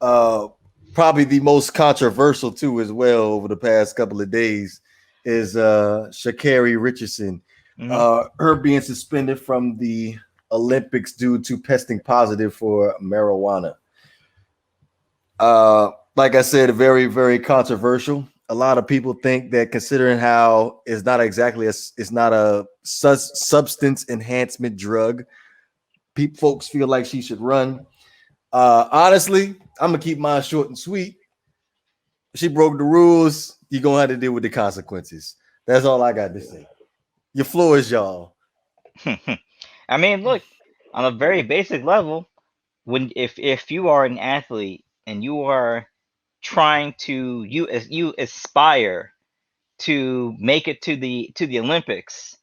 Uh, Probably the most controversial too, as well, over the past couple of days, is Sha'Carri Richardson. Hmm. Her being suspended from the Olympics due to testing positive for marijuana. Like I said, very, very controversial. A lot of people think that, considering how it's not a substance enhancement drug, folks feel like she should run. Honestly, I'm gonna keep mine short and sweet. She broke the rules. You're gonna have to deal with the consequences. That's all I got to say. Your floor is y'all. I mean, look, on a very basic level, when if you are an athlete and you are trying to you aspire to make it to the Olympics,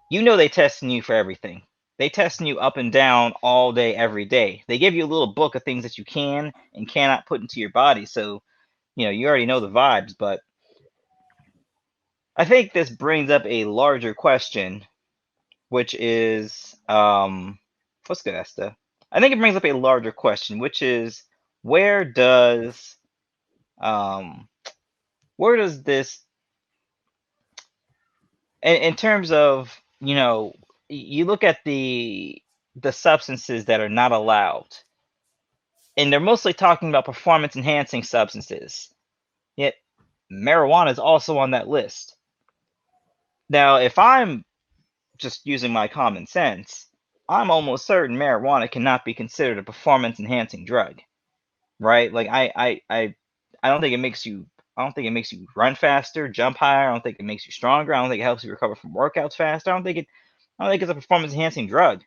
you know they testing you for everything. They testing you up and down all day, every day. They give you a little book of things that you can and cannot put into your body. So, you already know the vibes, but I think this brings up a larger question, which is what's good, Esther? I think it brings up a larger question, which is where does um where does this in terms of, you look at the substances that are not allowed, and they're mostly talking about performance enhancing substances. Yet marijuana is also on that list. Now, if I'm just using my common sense, I'm almost certain marijuana cannot be considered a performance enhancing drug, right? Like I don't think it makes you I don't think it makes you run faster, jump higher. I don't think it makes you stronger. I don't think it helps you recover from workouts faster. I don't think it's a performance enhancing drug.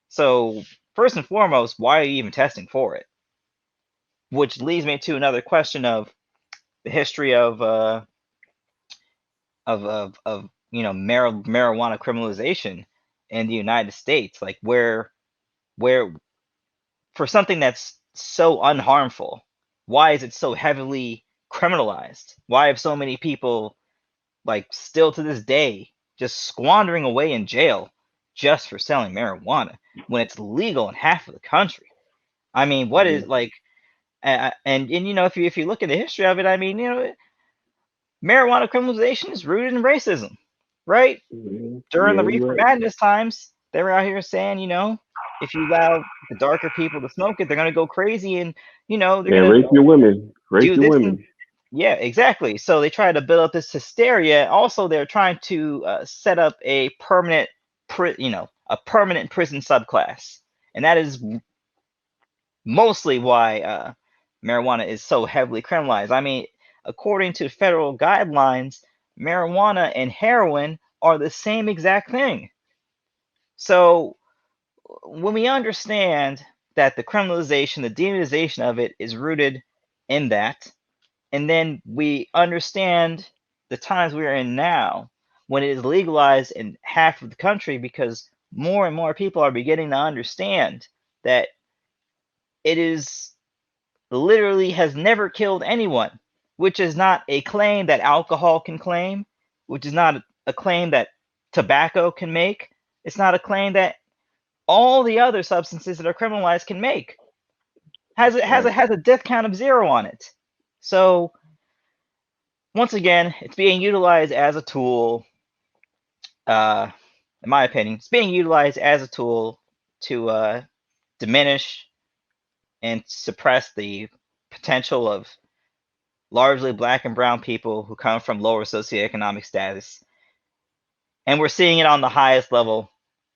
So first and foremost, why are you even testing for it? Which leads me to another question of the history of marijuana criminalization in the United States. Like where for something that's so unharmful, why is it so heavily criminalized? Why have so many people, like, still to this day, just squandering away in jail just for selling marijuana when it's legal in half of the country? I mean, what is, like, and if you look at the history of it, I mean, marijuana criminalization is rooted in racism, right? During Yeah, the you're Reefer right. Madness times, they were out here saying, if you allow the darker people to smoke it, they're gonna go crazy, and they're And gonna rape your women. Rape do your this and women. yeah, exactly. So they try to build up this hysteria. Also, they're trying to set up a permanent, a permanent prison subclass, and that is mostly why marijuana is so heavily criminalized. I mean, according to federal guidelines, marijuana and heroin are the same exact thing. So when we understand that the criminalization, the demonization of it is rooted in that, and then we understand the times we are in now when it is legalized in half of the country because more and more people are beginning to understand that it is literally has never killed anyone, which is not a claim that alcohol can claim, which is not a claim that tobacco can make. It's not a claim that all the other substances that are criminalized can make. Right. Has a death count of 0 on it. So once again, it's being utilized as a tool. Uh, in my opinion, it's being utilized as a tool to diminish and suppress the potential of largely black and brown people who come from lower socioeconomic status. And we're seeing it on the highest level,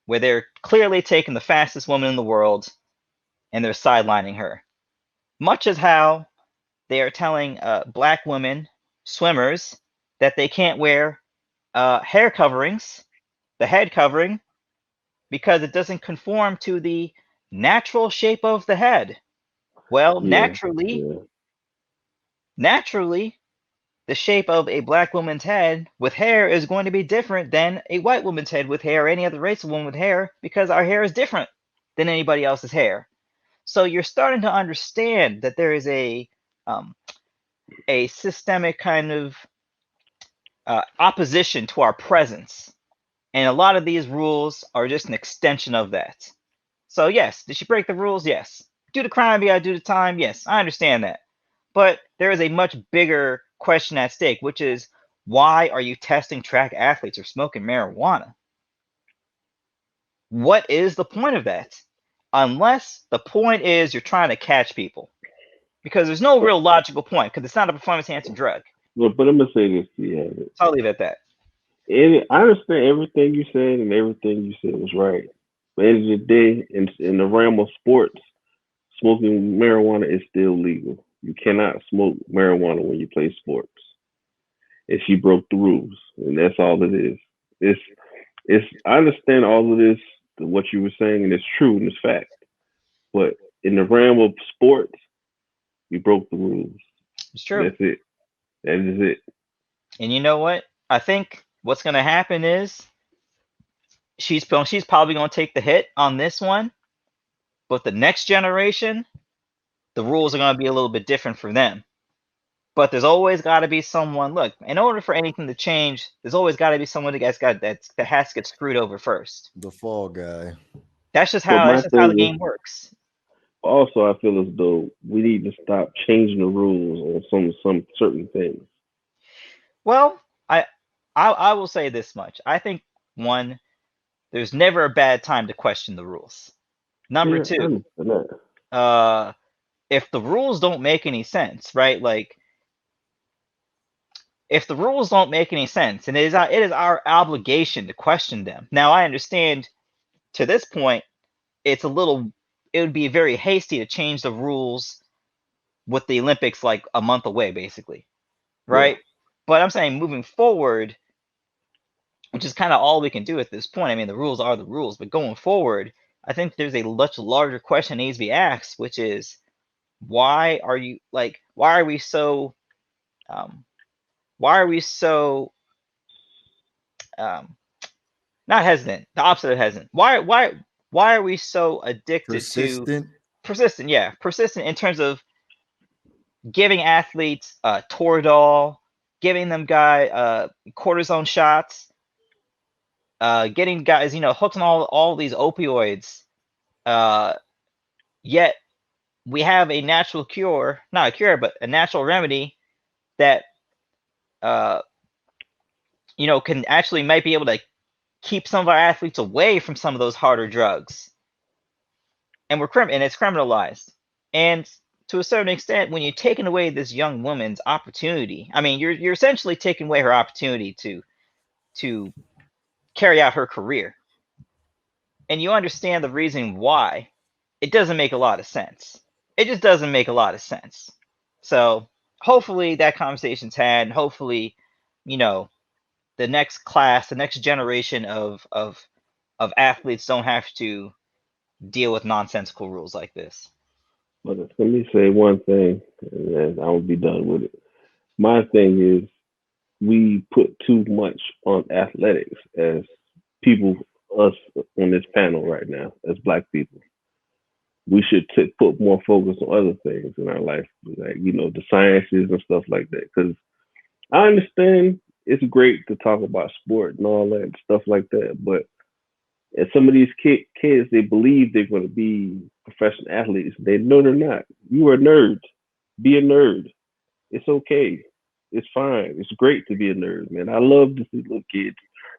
where they're clearly taking the fastest woman in the world and they're sidelining her. Much as how they are telling black women, swimmers, that they can't wear hair coverings, the head covering, because it doesn't conform to the natural shape of the head. Well, Yeah. naturally, Yeah. naturally, the shape of a black woman's head with hair is going to be different than a white woman's head with hair or any other race of woman with hair because our hair is different than anybody else's hair. So you're starting to understand that there is um, a systemic kind of opposition to our presence, and a lot of these rules are just an extension of that. So yes, did she break the rules? Yes. do the crime, you gotta do the time. Yes, I understand that. But there is a much bigger question at stake, which is why are you testing track athletes or smoking marijuana? What is the point of that? Unless the point is you're trying to catch people. Because there's no real logical point, because it's not a performance enhancing drug. Well, but I'm gonna say this to you. So I'll leave it at that. I understand everything you said, and everything you said was right. But at the end of the day, in the realm of sports, smoking marijuana is still legal. You cannot smoke marijuana when you play sports. And she broke the rules, and that's all it is. It's. I understand all of this, what you were saying, and it's true and it's fact. But in the realm of sports, you broke the rules. It's true. That's it. That is it. And you know what? I think what's going to happen is she's probably going to take the hit on this one, but the next generation, the rules are going to be a little bit different for them. But there's always got to be someone. Look, in order for anything to change, there's always got to be someone that has to get screwed over first. The fall guy. That's just how the game works. Also, I feel as though we need to stop changing the rules on some certain things. Well, I will say this much. I think one, there's never a bad time to question the rules. Number two, if the rules don't make any sense, right? Like, if the rules don't make any sense, and it is our obligation to question them. Now, I understand to this point, it would be very hasty to change the rules with the Olympics like a month away, basically, right? Yeah. But I'm saying moving forward, which is kind of all we can do at this point. I mean, the rules are the rules, but going forward, I think there's a much larger question that needs to be asked, which is why are we so not hesitant, the opposite of hesitant. Why are we so addicted to persistent? Yeah, persistent in terms of giving athletes Toradol, giving them cortisone shots, getting guys, hooked on all these opioids. Yet we have a natural cure, not a cure, but a natural remedy that can actually might be able to keep some of our athletes away from some of those harder drugs. And it's criminalized. And to a certain extent, when you're taking away this young woman's opportunity, I mean, you're essentially taking away her opportunity to carry out her career. And you understand the reason why. It doesn't make a lot of sense. It just doesn't make a lot of sense. So hopefully that conversation's had. And hopefully, the next class, the next generation of athletes don't have to deal with nonsensical rules like this. But let me say one thing, and then I will be done with it. My thing is, we put too much on athletics as people, us on this panel right now, as Black people. We should put more focus on other things in our life, like the sciences and stuff like that. Because I understand it's great to talk about sport and all that stuff like that, but and some of these kids, they believe they're going to be professional athletes. They're not. You are a nerd. Be a nerd. It's okay. It's fine. It's great to be a nerd, man. I love to see little kids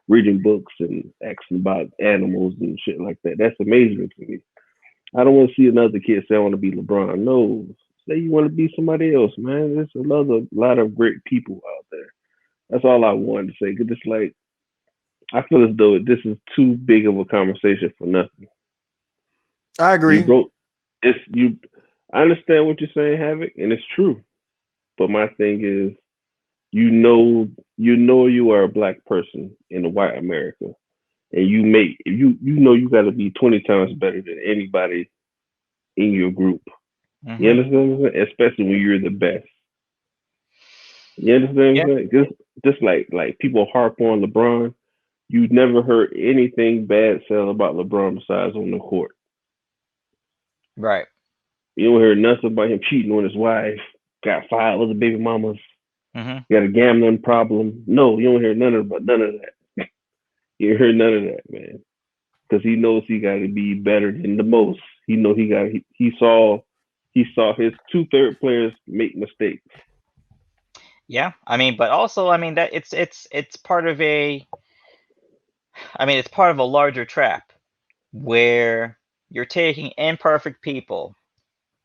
reading books and asking about animals and shit like that. That's amazing to me. I don't want to see another kid say I want to be LeBron. No, say you want to be somebody else, man. There's a lot of great people out there. That's all I wanted to say. Cause it's like, I feel as though this is too big of a conversation for nothing. I agree. I understand what you're saying, Havoc, and it's true. But my thing is, you are a Black person in a white America, and you got to be 20 times better than anybody in your group. Mm-hmm. You understand what I'm saying? Especially when you're the best. You understand what I'm saying? Just like people harp on LeBron. You never heard anything bad said about LeBron besides on the court. Right. You don't hear nothing about him cheating on his wife, got 5 other baby mamas, got a gambling problem. No, you don't hear none of that. You hear none of that, man. Because he knows he got to be better than the most. He know he saw his 2/3 players make mistakes. Yeah, I mean, but also, I mean that it's part of it's part of a larger trap where you're taking imperfect people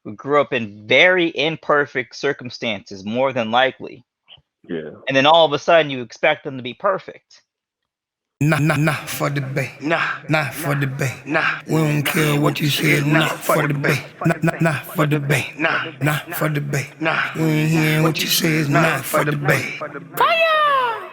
who grew up in very imperfect circumstances, more than likely, Yeah. and then all of a sudden you expect them to be perfect. Nah, for the bay. Nah, for the bay. We don't care what you say. Nah, for the bay. Nah, for the bay. Nah, for the bay. We ain't hearing what you say. Is not for the bay. Fire!